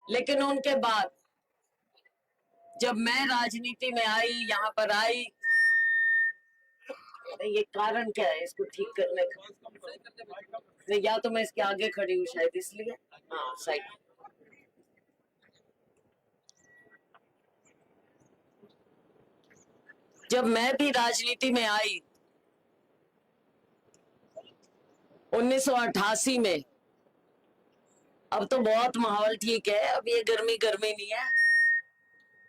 लेकिन उनके बाद जब मैं राजनीति में आई, यहाँ पर आई, ये कारण क्या है इसको ठीक करने का? नहीं, या तो मैं इसके आगे खड़ी हूँ शायद इसलिए। हाँ, साइड। जब मैं भी राजनीति में आई 1988 में, अब तो बहुत माहौल ठीक है, अब ये गर्मी गर्मी नहीं है।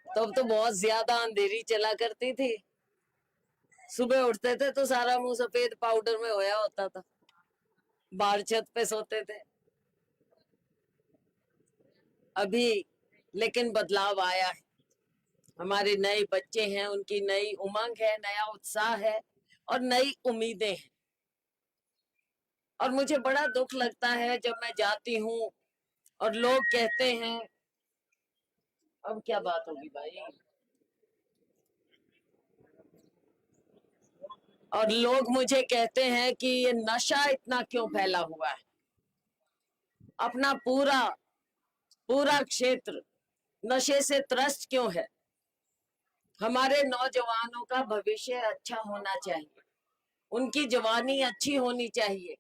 तो अब तो बहुत ज्यादा अंधेरी चला करती थी। सुबह उठते थे तो सारा मुंह सफेद पाउडर में होया होता था, बाहर छत पे सोते थे। अभी लेकिन बदलाव आया है। हमारे नए बच्चे हैं, उनकी नई उमंग है, नया उत्साह है और नई उम्मीदें हैं। और मुझे बड़ा दुख लगता है जब मैं जाती हूँ और लोग कहते हैं, अब क्या बात होगी भाई, और लोग मुझे कहते हैं कि ये नशा इतना क्यों फैला हुआ है। अपना पूरा पूरा क्षेत्र नशे से त्रस्त क्यों है? हमारे नौजवानों का भविष्य अच्छा होना चाहिए, उनकी जवानी अच्छी होनी चाहिए,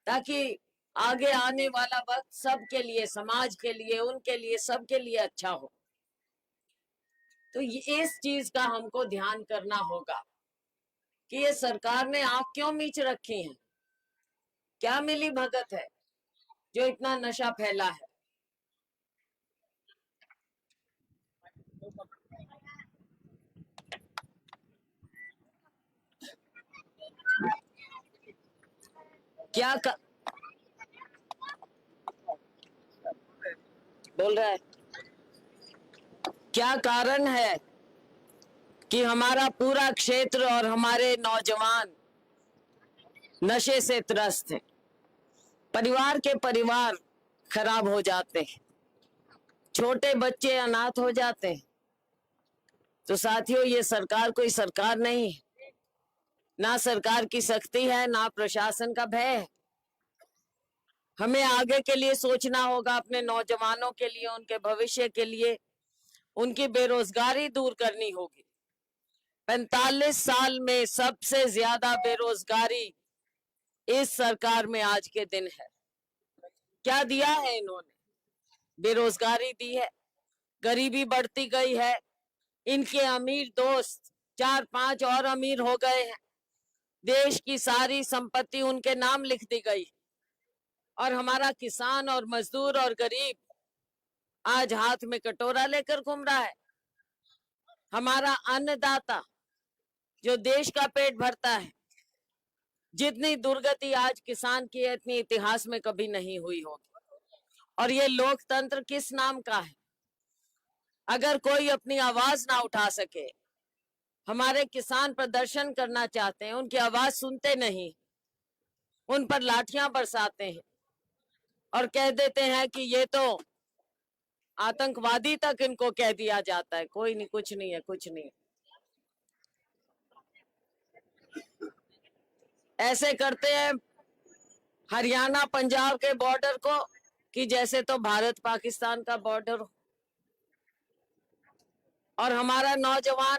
ताकि आगे आने वाला वक्त सबके लिए, समाज के लिए, उनके लिए, सबके लिए अच्छा हो। तो इस चीज का हमको ध्यान करना होगा कि ये सरकार ने आंख क्यों मीच रखी है, क्या मिली भगत है जो इतना नशा फैला है। क्या बोल रहा है, क्या कारण है कि हमारा पूरा क्षेत्र और हमारे नौजवान नशे से त्रस्त हैं? परिवार के परिवार खराब हो जाते हैं, छोटे बच्चे अनाथ हो जाते हैं। तो साथियों, ये सरकार कोई सरकार नहीं है, ना सरकार की सख्ती है, ना प्रशासन का भय है। हमें आगे के लिए सोचना होगा, अपने नौजवानों के लिए, उनके भविष्य के लिए। उनकी बेरोजगारी दूर करनी होगी। 45 साल में सबसे ज्यादा बेरोजगारी इस सरकार में आज के दिन है। क्या दिया है इन्होंने? बेरोजगारी दी है, गरीबी बढ़ती गई है, इनके अमीर दोस्त 4-5 और अमीर हो गए हैं, देश की सारी संपत्ति उनके नाम लिख दी गई, और हमारा किसान और मजदूर और गरीब आज हाथ में कटोरा लेकर घूम रहा है। हमारा अन्नदाता जो देश का पेट भरता है, जितनी दुर्गति आज किसान की है, इतनी इतिहास में कभी नहीं हुई होगी। और ये लोकतंत्र किस नाम का है अगर कोई अपनी आवाज ना उठा सके? हमारे किसान प्रदर्शन करना चाहते हैं, उनकी आवाज सुनते नहीं, उन पर लाठियां बरसाते हैं और कह देते हैं कि ये तो आतंकवादी तक इनको कह दिया जाता है। कोई नहीं, कुछ नहीं है, कुछ नहीं है। ऐसे करते हैं हरियाणा पंजाब के बॉर्डर को कि जैसे तो भारत पाकिस्तान का बॉर्डर हो। और हमारा नौजवान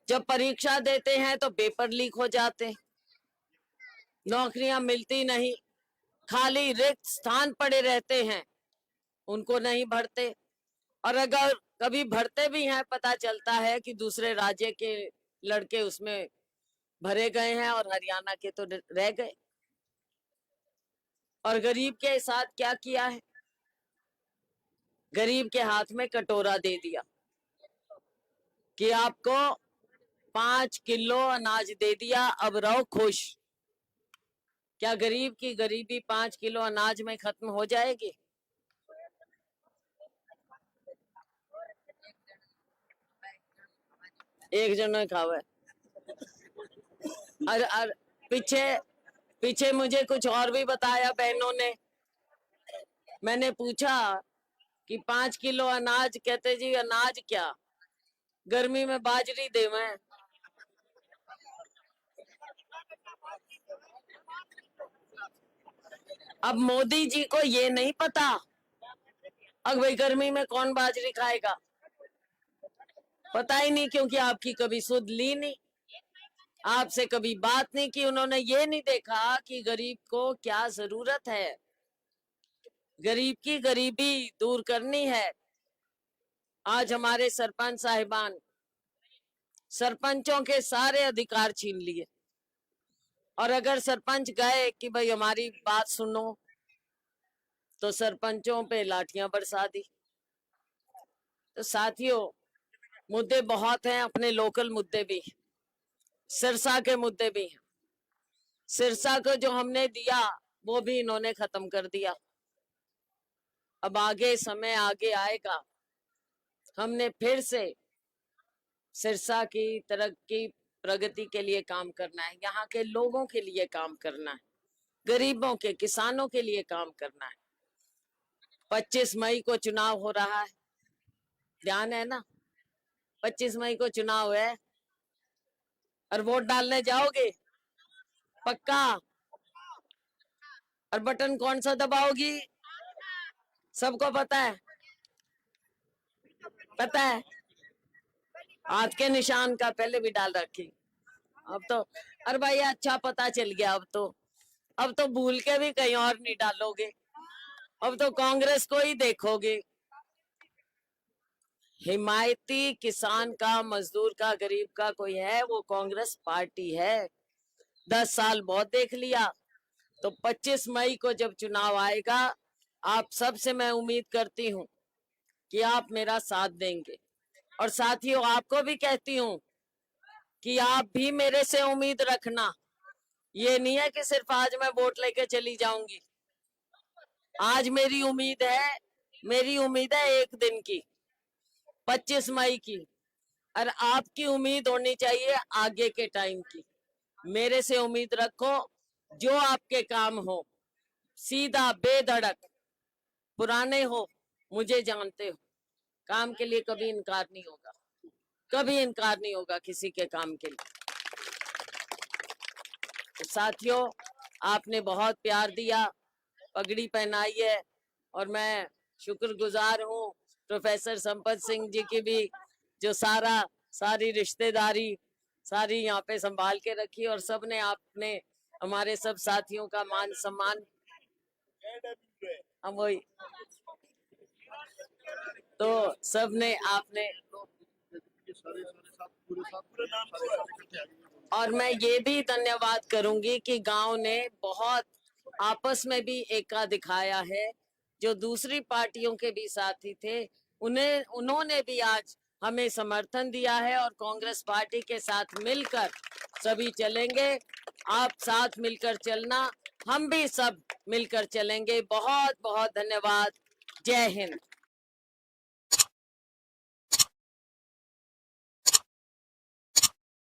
जब परीक्षा देते हैं तो पेपर लीक हो जाते हैं, नौकरियां मिलती नहीं, खाली रिक्त स्थान पड़े रहते हैं, उनको नहीं भरते। और अगर कभी भरते भी हैं, पता चलता है कि दूसरे राज्य के लड़के उसमें भरे गए हैं और हरियाणा के तो रह गए। और गरीब के साथ क्या किया है? गरीब के हाथ में कटोरा दे दिया कि आपको 5 किलो अनाज दे दिया, अब रहो खुश। क्या गरीब की गरीबी 5 किलो अनाज में खत्म हो जाएगी? एक जन ने खावा है। और पीछे पीछे मुझे कुछ और भी बताया बहनों ने। मैंने पूछा कि 5 किलो अनाज, कहते जी अनाज क्या, गर्मी में बाजरी दे मैं। अब मोदी जी को ये नहीं पता अब भाई गर्मी में कौन बाजरी खाएगा, पता ही नहीं, क्योंकि आपकी कभी सुध ली नहीं, आपसे कभी बात नहीं की। उन्होंने ये नहीं देखा कि गरीब को क्या जरूरत है, गरीब की गरीबी दूर करनी है। आज हमारे सरपंच साहिबान सरपंचों के सारे अधिकार छीन लिए, और अगर सरपंच गए कि भाई हमारी बात सुनो, तो सरपंचों पे लाठियां बरसा दी। तो साथियों, मुद्दे बहुत हैं, अपने लोकल मुद्दे भी, सिरसा के मुद्दे भी हैं। सिरसा को जो हमने दिया वो भी इन्होंने खत्म कर दिया। अब आगे समय आगे आएगा, हमने फिर से सिरसा की तरक्की प्रगति के लिए काम करना है, यहाँ के लोगों के लिए काम करना है, गरीबों के किसानों के लिए काम करना है। 25 मई को चुनाव हो रहा है, ध्यान है ना, 25 मई को चुनाव है, और वोट डालने जाओगे पक्का? और बटन कौन सा दबाओगी, सबको पता है, पता है, हाथ के निशान का पहले भी डाल रखी। अब तो अरे भाई अच्छा पता चल गया, अब तो भूल के भी कहीं और नहीं डालोगे, अब तो कांग्रेस को ही देखोगे। हिमायती किसान का, मजदूर का, गरीब का कोई है, वो कांग्रेस पार्टी है। 10 साल बहुत देख लिया, तो 25 मई को जब चुनाव आएगा, आप सबसे मैं उम्मीद करती हूँ कि आप मेरा साथ देंगे। और साथियों, आपको भी कहती हूँ कि आप भी मेरे से उम्मीद रखना। ये नहीं है कि सिर्फ आज मैं वोट लेके चली जाऊंगी। आज मेरी उम्मीद है 1 दिन की, 25 मई की, और आपकी उम्मीद होनी चाहिए आगे के टाइम की। मेरे से उम्मीद रखो, जो आपके काम हो, सीधा बेधड़क, पुराने हो, मुझे जानते हो, काम के लिए कभी इनकार नहीं होगा, कभी इनकार नहीं होगा किसी के काम के लिए। तो साथियों, आपने बहुत प्यार दिया, पगड़ी पहनाई है, और मैं शुक्रगुजार हूँ प्रोफेसर संपत सिंह जी की भी, जो सारी रिश्तेदारी सारी यहाँ पे संभाल के रखी, और सबने आपने हमारे सब साथियों का मान सम्मान, हम वही तो सबने आपने। और मैं ये भी धन्यवाद करूंगी कि गांव ने बहुत आपस में भी एका दिखाया है, जो दूसरी पार्टियों के भी साथी थे, उन्होंने भी आज हमें समर्थन दिया है, और कांग्रेस पार्टी के साथ मिलकर सभी चलेंगे। आप साथ मिलकर चलना, हम भी सब मिलकर चलेंगे। बहुत बहुत धन्यवाद। जय हिंद।